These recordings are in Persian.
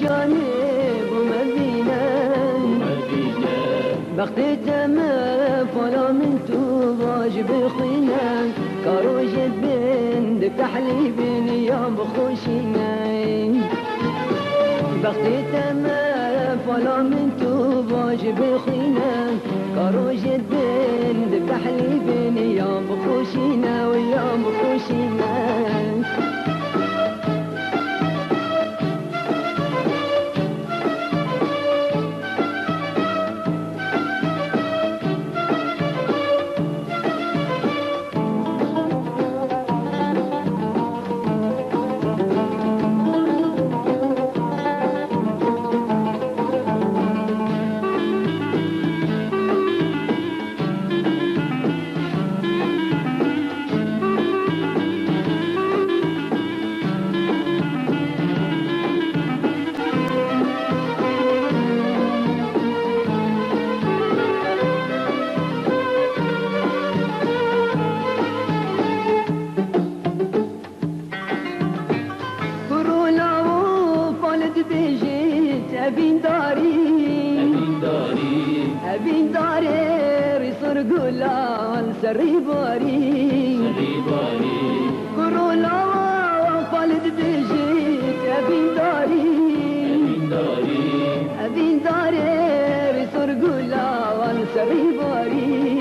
جانب ومدينة بختي تما فلا من تو واجب خينا كاروجت بين دك تحليبين يا بخوشينا بختي تما فلا من تو واجب خينا كاروجت بين دك تحليبين يا بخوشينا ويا بخوشينا أبين داري ريصر قلال سري باري كرولا وفالد بيجيت أبين داري ريصر قلال سري باري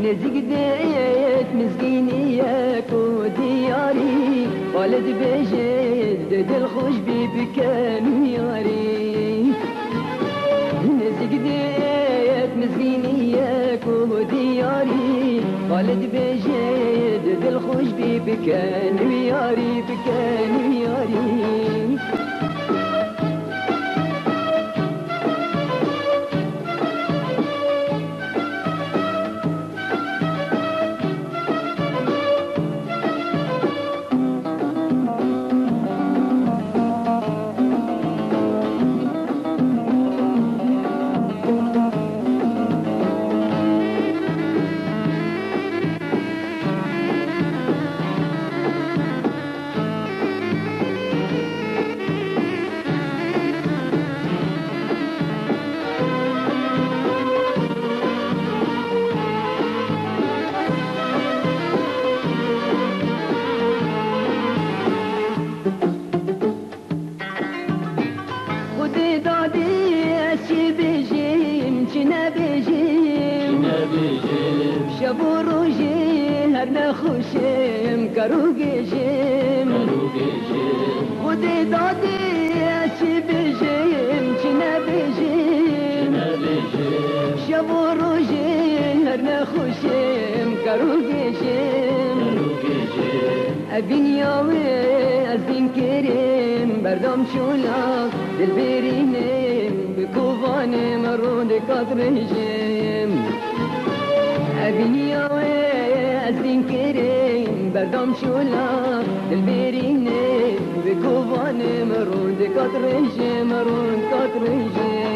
نزق ديت مسكينيك ودياري والد بيجيت دل خوش بكان ياري نزق ديت مسكينيك ودياري والد بيجيت دل خوش بكان ياري بكان ياري شبوروجي هرنا خوشم كروجي جيم خدي دادي أشي بجيم چنا بجيم شبوروجي هرنا خوشم كروجي جيم أبين ياوي أزين كريم بردم شولاك دل برينيم بكوفاني مرود قطر جيم أبني وأزين كريم بردم شولا دلبيريني بكوفاني مرود كطريجي مرود كطريجي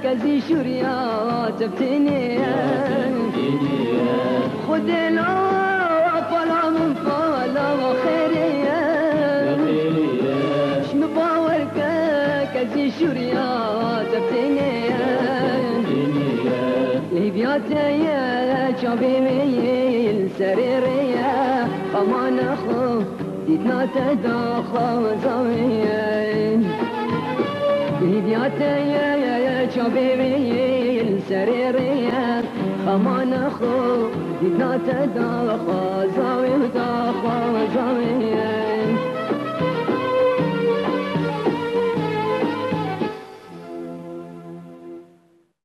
كزي شريا تبتني خد فلا من فلا وخيريا شنو باورك كزي شريا تبتني ليبياتي شابي ميل سريريا خمان اخو ديتنا تداخل زاوية ليبياتي شابي ميل سريرية خمان أخو ديتنا تداخل زاوية وداخل زاوية